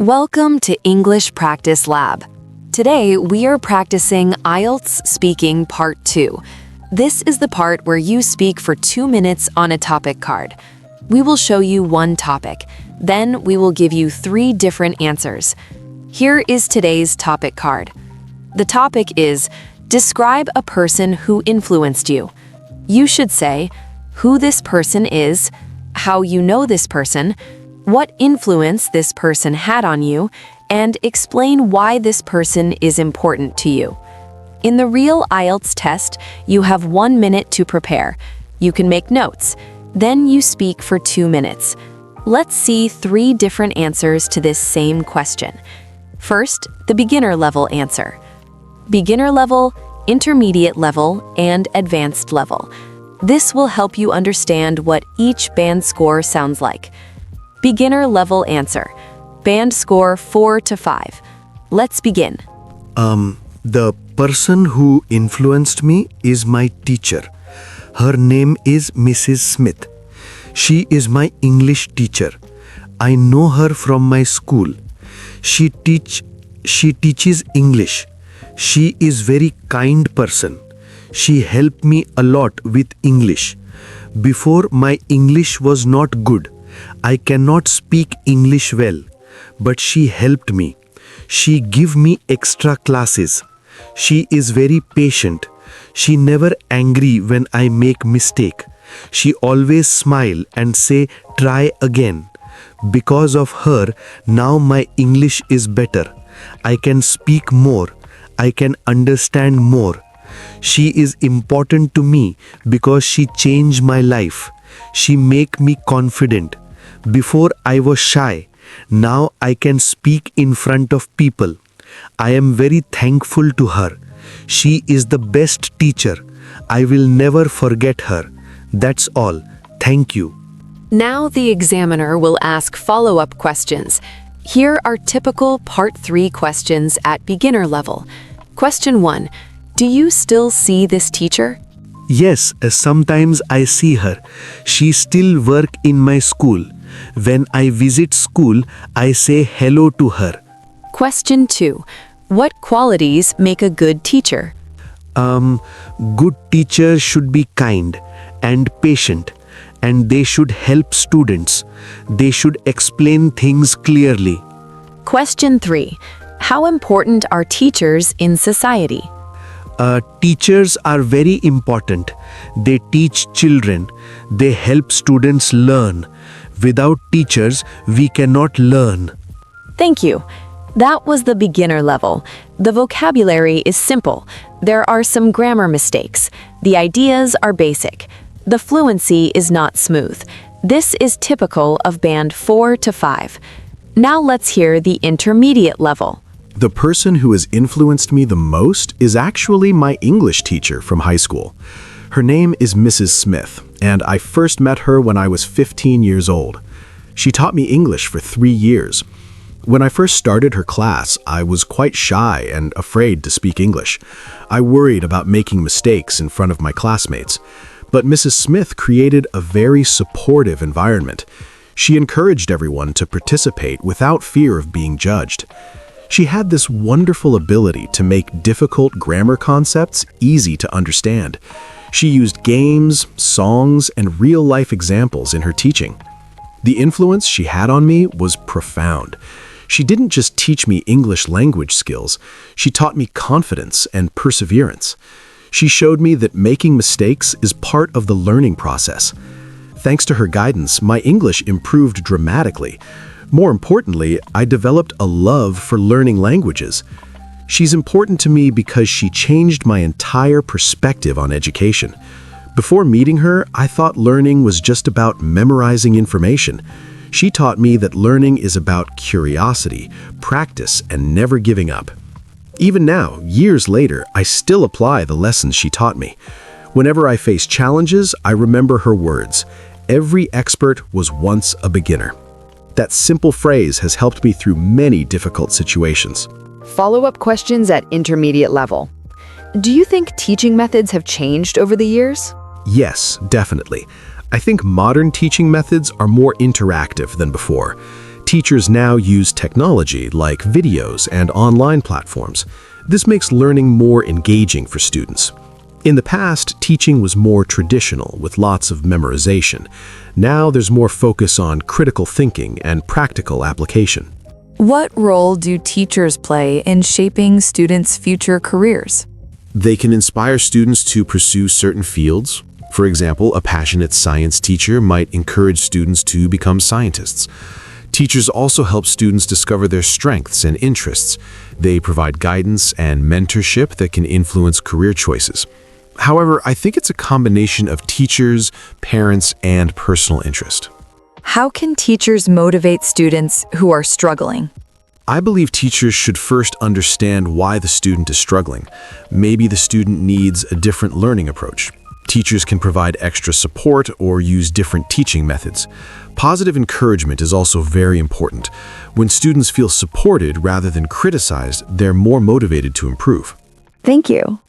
Welcome to English Practice Lab. Today, we are practicing IELTS Speaking Part 2. This is the part where you speak for 2 minutes on a topic card. We will show you one topic. Then we will give you 3 different answers. Here is today's topic card. The topic is, describe a person who influenced you. You should say who this person is, how you know this person, what influence this person had on you, and explain why this person is important to you. In the real IELTS test, you have 1 minute to prepare. You can make notes. Then you speak for 2 minutes. Let's see 3 different answers to this same question. First, the beginner level answer. Beginner level, intermediate level, and advanced level. This will help you understand what each band score sounds like. Beginner level answer. Band score 4 to 5. Let's begin. The person who influenced me is my teacher. Her name is Mrs. Smith. She is my English teacher. I know her from my school. She teaches English. She is very kind person. She helped me a lot with English. Before, my English was not good. I cannot speak English well, but she helped me. She give me extra classes. She is very patient. She never angry when I make mistake. She always smile and say, try again. Because of her, now my English is better. I can speak more. I can understand more. She is important to me because she changed my life. She make me confident. Before I was shy. Now I can speak in front of people. I am very thankful to her. She is the best teacher. I will never forget her. That's all. Thank you. Now the examiner will ask follow-up questions. Here are typical Part 3 questions at beginner level. Question 1. Do you still see this teacher? Yes, sometimes I see her. She still work in my school. When I visit school, I say hello to her. Question 2. What qualities make a good teacher? Good teachers should be kind and patient, and they should help students. They should explain things clearly. Question 3. How important are teachers in society? Teachers are very important. They teach children. They help students learn. Without teachers, we cannot learn. Thank you. That was the beginner level. The vocabulary is simple. There are some grammar mistakes. The ideas are basic. The fluency is not smooth. This is typical of band 4 to 5. Now let's hear the intermediate level. The person who has influenced me the most is actually my English teacher from high school. Her name is Mrs. Smith, and I first met her when I was 15 years old. She taught me English for 3 years. When I first started her class, I was quite shy and afraid to speak English. I worried about making mistakes in front of my classmates. But Mrs. Smith created a very supportive environment. She encouraged everyone to participate without fear of being judged. She had this wonderful ability to make difficult grammar concepts easy to understand. She used games, songs, and real-life examples in her teaching. The influence she had on me was profound. She didn't just teach me English language skills, she taught me confidence and perseverance. She showed me that making mistakes is part of the learning process. Thanks to her guidance, my English improved dramatically. More importantly, I developed a love for learning languages. She's important to me because she changed my entire perspective on education. Before meeting her, I thought learning was just about memorizing information. She taught me that learning is about curiosity, practice, and never giving up. Even now, years later, I still apply the lessons she taught me. Whenever I face challenges, I remember her words, "Every expert was once a beginner." That simple phrase has helped me through many difficult situations. Follow-up questions at intermediate level. Do you think teaching methods have changed over the years? Yes, definitely. I think modern teaching methods are more interactive than before. Teachers now use technology like videos and online platforms. This makes learning more engaging for students. In the past, teaching was more traditional with lots of memorization. Now there's more focus on critical thinking and practical application. What role do teachers play in shaping students' future careers? They can inspire students to pursue certain fields. For example, a passionate science teacher might encourage students to become scientists. Teachers also help students discover their strengths and interests. They provide guidance and mentorship that can influence career choices. However, I think it's a combination of teachers, parents, and personal interest. How can teachers motivate students who are struggling? I believe teachers should first understand why the student is struggling. Maybe the student needs a different learning approach. Teachers can provide extra support or use different teaching methods. Positive encouragement is also very important. When students feel supported rather than criticized, they're more motivated to improve. Thank you.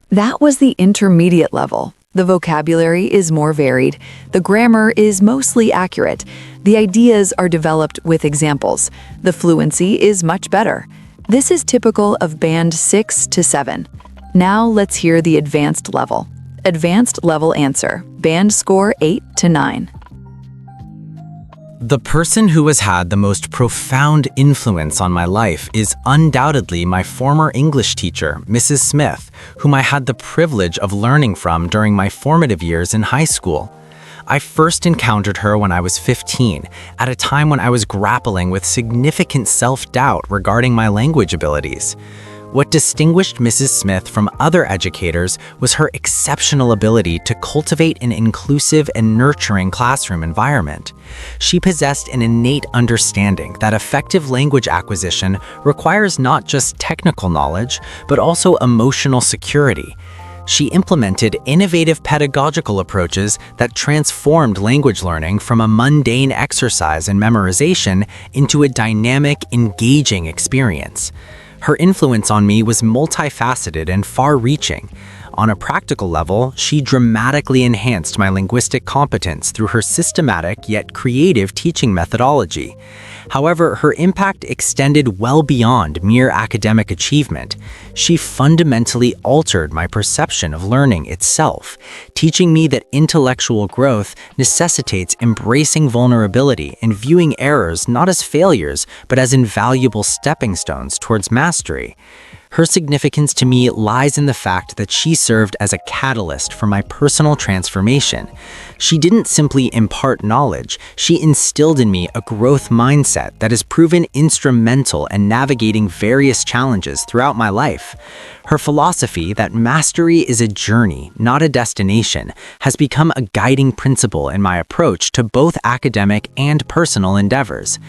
That was the intermediate level. The vocabulary is more varied. The grammar is mostly accurate. The ideas are developed with examples. The fluency is much better. This is typical of band 6 to 7. Now let's hear the advanced level. Advanced level answer. Band score 8 to 9. The person who has had the most profound influence on my life is undoubtedly my former English teacher, Mrs. Smith, whom I had the privilege of learning from during my formative years in high school. I first encountered her when I was 15, at a time when I was grappling with significant self-doubt regarding my language abilities. What distinguished Mrs. Smith from other educators was her exceptional ability to cultivate an inclusive and nurturing classroom environment. She possessed an innate understanding that effective language acquisition requires not just technical knowledge, but also emotional security. She implemented innovative pedagogical approaches that transformed language learning from a mundane exercise in memorization into a dynamic, engaging experience. Her influence on me was multifaceted and far-reaching. On a practical level, she dramatically enhanced my linguistic competence through her systematic yet creative teaching methodology. However, her impact extended well beyond mere academic achievement. She fundamentally altered my perception of learning itself, teaching me that intellectual growth necessitates embracing vulnerability and viewing errors not as failures, but as invaluable stepping stones towards mastery. Her significance to me lies in the fact that she served as a catalyst for my personal transformation. She didn't simply impart knowledge, she instilled in me a growth mindset that has proven instrumental in navigating various challenges throughout my life. Her philosophy that mastery is a journey, not a destination, has become a guiding principle in my approach to both academic and personal endeavors.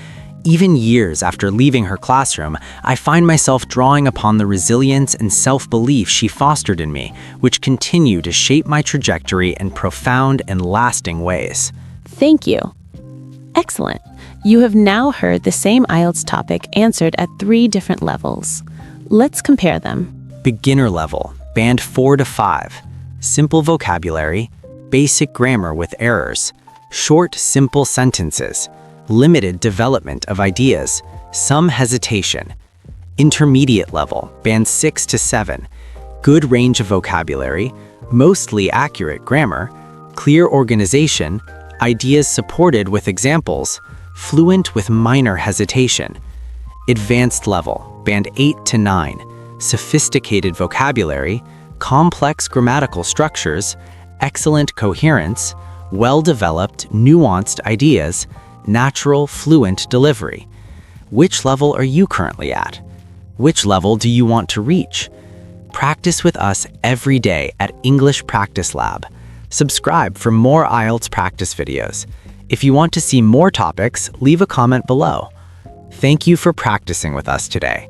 Even years after leaving her classroom, I find myself drawing upon the resilience and self-belief she fostered in me, which continue to shape my trajectory in profound and lasting ways. Thank you. Excellent. You have now heard the same IELTS topic answered at 3 different levels. Let's compare them. Beginner level, band 4 to 5. Simple vocabulary, basic grammar with errors, short, simple sentences, limited development of ideas, some hesitation. Intermediate level, band 6 to 7. Good range of vocabulary, mostly accurate grammar, clear organization, ideas supported with examples, fluent with minor hesitation. Advanced level, band 8 to 9. Sophisticated vocabulary, complex grammatical structures, excellent coherence, well-developed, nuanced ideas, natural, fluent delivery. Which level are you currently at? Which level do you want to reach? Practice with us every day at English Practice Lab. Subscribe for more IELTS practice videos. If you want to see more topics, leave a comment below. Thank you for practicing with us today.